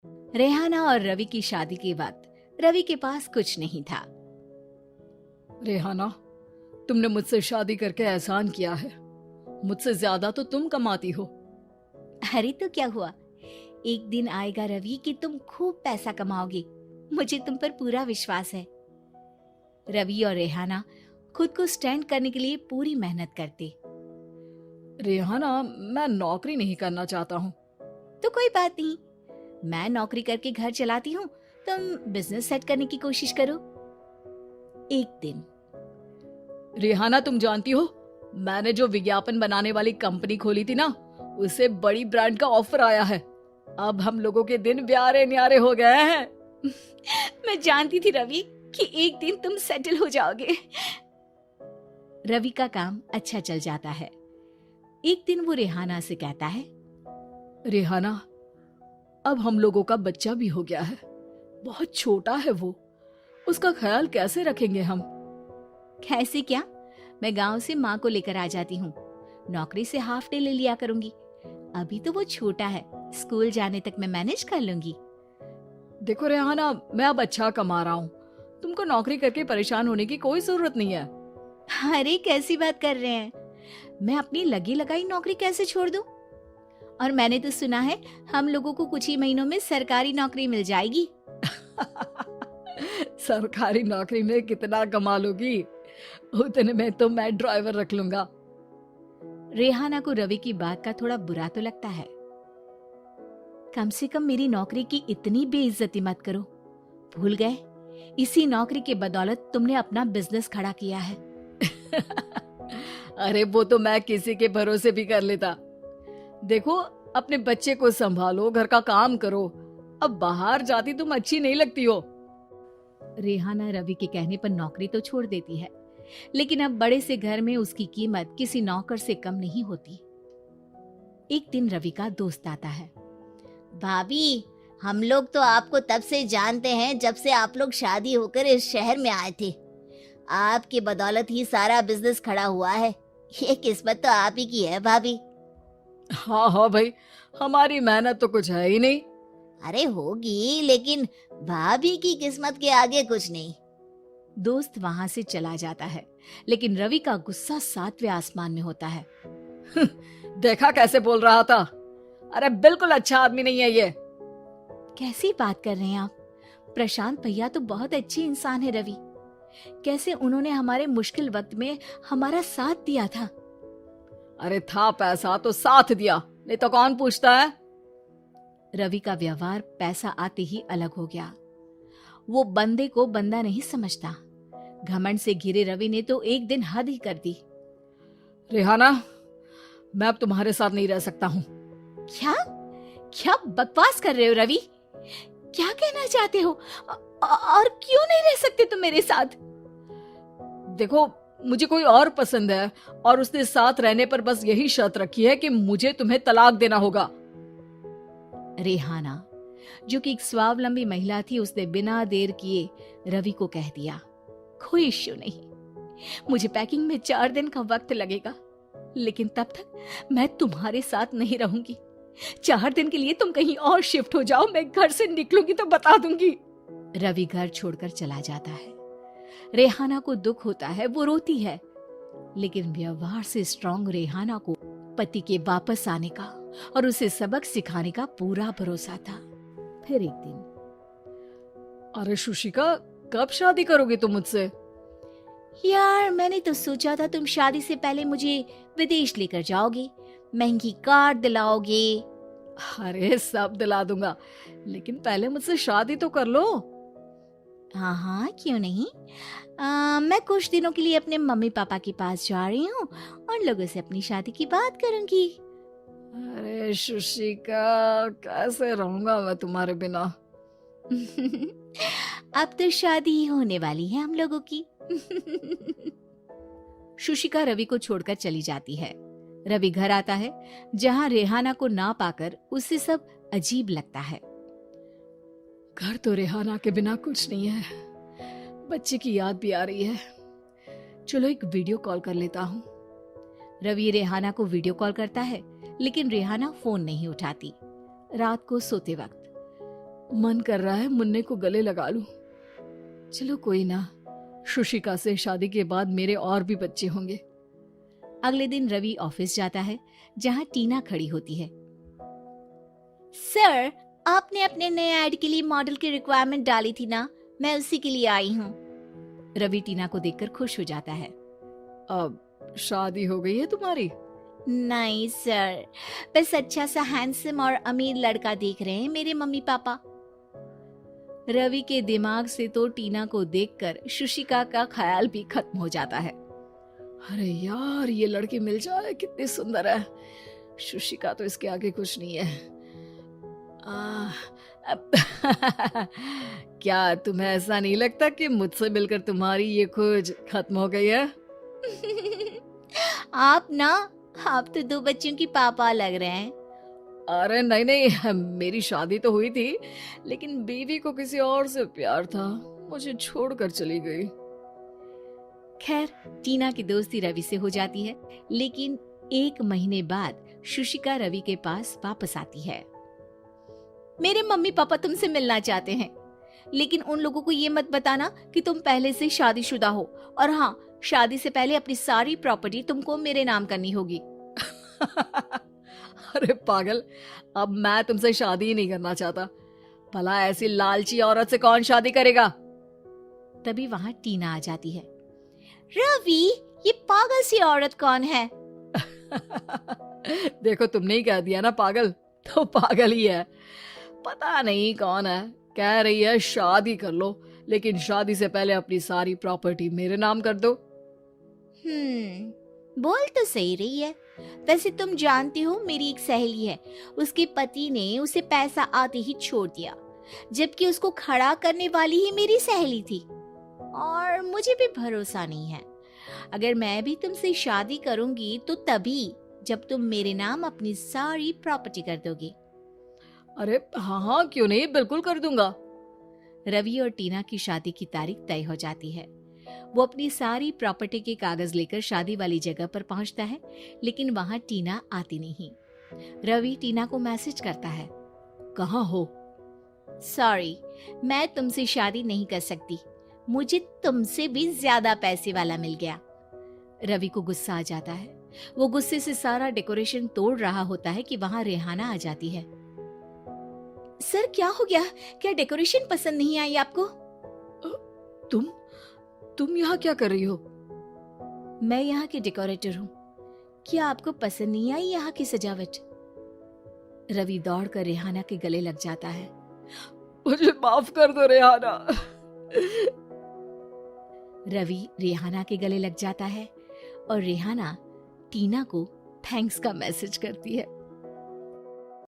रेहाना और रवि की शादी के वक्त रवि के पास कुछ नहीं था। रेहाना, तुमने मुझसे शादी करके एहसान किया है। मुझसे ज्यादा तो तुम कमाती हो। अरे तो क्या हुआ, एक दिन आएगा रवि कि तुम खूब पैसा कमाओगे। मुझे तुम पर पूरा विश्वास है। रवि और रेहाना खुद को स्टैंड करने के लिए पूरी मेहनत करते। रेहाना, मैं नौकरी नहीं करना चाहता हूँ। तो कोई बात नहीं, मैं नौकरी करके घर चलाती हूँ, तुम बिजनेस सेट करने की कोशिश करो। एक दिन रेहाना, तुम जानती हो, मैंने जो विज्ञापन बनाने वाली कंपनी खोली थी ना, उसे बड़ी ब्रांड का ऑफर आया है। अब हम लोगों के दिन प्यारे न्यारे हो गए हैं। मैं जानती थी रवि कि एक दिन तुम सेटल हो जाओगे। रवि का काम अच्छा चल जाता है। एक दिन वो रेहाना से कहता है, रेहाना, अब हम लोगों का बच्चा भी हो गया है। बहुत छोटा है वो, उसका ख्याल कैसे रखेंगे हम? कैसे क्या, मैं गांव से माँ को लेकर आ जाती हूँ। नौकरी से हाफ डे ले लिया करूंगी। अभी तो वो छोटा है, स्कूल जाने तक मैं मैनेज कर लूंगी। देखो रेहाना, मैं अब अच्छा कमा रहा हूँ। तुमको नौकरी करके परेशान होने की कोई जरूरत नहीं है। अरे कैसी बात कर रहे हैं, मैं अपनी लगी लगाई नौकरी कैसे छोड़ दूं? और मैंने तो सुना है हम लोगों को कुछ ही महीनों में सरकारी नौकरी मिल जाएगी। सरकारी नौकरी में कितना कमा लोगी? उतने में तो मैं ड्राइवर रख लूंगा। रेहाना को रवि की बात का थोड़ा बुरा तो लगता है। कम से कम मेरी नौकरी की इतनी बेइज्जती मत करो। भूल गए, इसी नौकरी के बदौलत तुमने अपना बिजनेस खड़ा किया है। अरे वो तो मैं किसी के भरोसे भी कर लेता। देखो, अपने बच्चे को संभालो, घर का काम करो। अब बाहर जाती तुम अच्छी नहीं लगती हो। रेहाना रवि के कहने पर नौकरी तो छोड़ देती है, लेकिन अब बड़े से घर में उसकी कीमत किसी नौकर से कम नहीं होती। एक दिन रवि का दोस्त आता है। भाभी, हम लोग तो आपको तब से जानते हैं जब से आप लोग शादी होकर इस शहर में आए थे। आपकी बदौलत ही सारा बिजनेस खड़ा हुआ है। ये किस्मत तो आप ही की है भाभी। हाँ हाँ भाई, हमारी मेहनत तो कुछ है ही नहीं। अरे होगी, लेकिन भाभी की किस्मत के आगे कुछ नहीं। दोस्त वहां से चला जाता है, लेकिन रवि का गुस्सा 7वें आसमान में होता है। देखा कैसे बोल रहा था? अरे बिल्कुल अच्छा आदमी नहीं है ये। कैसी बात कर रहे हैं आप? प्रशांत भैया तो बहुत अच्छे इंसान है रवि। कैसे उन्होंने हमारे मुश्किल वक्त में हमारा साथ दिया था। अरे था पैसा तो साथ दिया, नहीं तो कौन पूछता है? रवि का व्यवहार पैसा आते ही अलग हो गया। वो बंदे को बंदा नहीं समझता। घमंड से घिरे रवि ने तो एक दिन हद ही कर दी। रेहाना, मैं अब तुम्हारे साथ नहीं रह सकता हूँ। क्या क्या बकवास कर रहे हो रवि? क्या कहना चाहते हो? और क्यों नहीं रह सकते तुम मेरे साथ? देखो, मुझे कोई और पसंद है और उसने साथ रहने पर बस यही शर्त रखी है कि मुझे तुम्हें तलाक देना होगा। रेहाना, जो कि एक स्वावलंबी महिला थी, उसने बिना देर किए रवि को कह दिया, कोई इश्यू नहीं, मुझे पैकिंग में 4 दिन का वक्त लगेगा, लेकिन तब तक मैं तुम्हारे साथ नहीं रहूंगी। 4 दिन के लिए तुम कहीं और शिफ्ट हो जाओ, मैं घर से निकलूंगी तो बता दूंगी। रवि घर छोड़कर चला जाता है। रेहाना को दुख होता है, वो रोती है, लेकिन व्यवहार से स्ट्रांग रेहाना को पति के वापस आने का और उसे सबक सिखाने का पूरा भरोसा था। फिर एक दिन, अरे शुशिका, कब शादी करोगी तुम मुझसे? यार मैंने तो सोचा था तुम शादी से पहले मुझे विदेश लेकर जाओगे, महंगी कार दिलाओगे। अरे सब दिला दूंगा, लेकिन पहले मुझसे शादी तो कर लो। हाँ हाँ, क्यों नहीं। मैं कुछ दिनों के लिए अपने मम्मी पापा के पास जा रही हूँ और लोगों से अपनी शादी की बात करूंगी। अरे शुशिका, कैसे रहूंगा मैं तुम्हारे बिना? अब तो शादी ही होने वाली है हम लोगों की। शुशिका रवि को छोड़कर चली जाती है। रवि घर आता है, जहाँ रेहाना को ना पाकर उसे सब अजीब लगता है। घर तो रेहाना के बिना कुछ नहीं है, बच्चे की याद भी आ रही है। चलो एक वीडियो कॉल कर लेता हूँ। रवि रेहाना को वीडियो कॉल करता है, लेकिन रेहाना फोन नहीं उठाती। रात को सोते वक्त मन कर रहा है मुन्ने को गले लगा लूं। चलो कोई ना, शुशिका से शादी के बाद मेरे और भी बच्चे होंगे। अगले दिन रवि ऑफिस जाता है जहां टीना खड़ी होती है। सर, आपने अपने नए ऐड के लिए मॉडल की रिक्वायरमेंट डाली थी ना, मैं उसी के लिए आई हूँ। रवि टीना को देखकर खुश हो जाता है। अब शादी हो गई है तुम्हारी? नहीं सर, बस अच्छा सा हैंडसम और अमीर लड़का देख रहे हैं मेरे मम्मी पापा। रवि के दिमाग से तो टीना को देखकर शुशिका का ख्याल भी खत्म हो जाता है। अरे यार, ये लड़की मिल जाए कितनी सुंदर है। शुशिका तो इसके आगे कुछ नहीं है। क्या तुम्हें ऐसा नहीं लगता कि मुझसे मिलकर तुम्हारी ये खोज खत्म हो गई है? आप तो 2 बच्चों की पापा लग रहे हैं। अरे नहीं नहीं, मेरी शादी तो हुई थी, लेकिन बीवी को किसी और से प्यार था, मुझे छोड़कर चली गई। खैर, टीना की दोस्ती रवि से हो जाती है, लेकिन 1 महीने बाद शुशिका रवि के पास वापस आती है। मेरे मम्मी पापा तुमसे मिलना चाहते हैं, लेकिन उन लोगों को ये मत बताना कि तुम पहले से शादीशुदा हो, और हाँ, शादी से पहले अपनी सारी प्रॉपर्टी तुमको मेरे नाम करनी होगी। अरे पागल, अब मैं तुमसे शादी ही नहीं करना चाहता। भला ऐसी लालची औरत से कौन शादी करेगा? तभी वहां टीना आ जाती है। रवि, ये पागल सी औरत कौन है? देखो, तुमने ही कह दिया ना पागल, तो पागल ही है। पता नहीं कौन है, कह रही है शादी कर लो, लेकिन शादी से पहले अपनी सारी प्रॉपर्टी मेरे नाम कर दो। बोल तो सही रही है। वैसे तुम जानती हो, मेरी एक सहेली है, उसके पति ने उसे पैसा आते ही छोड़ दिया, जबकि उसको खड़ा करने वाली ही मेरी सहेली थी। और मुझे भी भरोसा नहीं है। अगर मैं भी तुमसे शादी करूंगी तो तभी जब तुम मेरे नाम अपनी सारी प्रॉपर्टी कर दोगे। अरे हाँ हाँ, क्यों नहीं, बिल्कुल कर दूंगा। रवि और टीना की शादी की तारीख तय हो जाती है। वो अपनी सारी प्रॉपर्टी के कागज लेकर शादी वाली जगह पर पहुंचता है, लेकिन वहां टीना आती नहीं। रवि टीना को मैसेज करता है। कहाँ हो? सॉरी, मैं तुमसे शादी नहीं कर सकती, मुझे तुमसे भी ज्यादा पैसे वाला मिल गया। रवि को गुस्सा आ जाता है। वो गुस्से से सारा डेकोरेशन तोड़ रहा होता है कि वहां रेहाना आ जाती है। सर, क्या हो गया? क्या डेकोरेशन पसंद नहीं आई आपको? तुम यहाँ क्या कर रही हो? मैं यहाँ की डेकोरेटर हूँ। क्या आपको पसंद नहीं आई यहाँ की सजावट? रवि दौड़कर रेहाना के गले लग जाता है। मुझे माफ कर दो रेहाना। रवि रेहाना के गले लग जाता है और रेहाना टीना को थैंक्स का मैसेज करती है।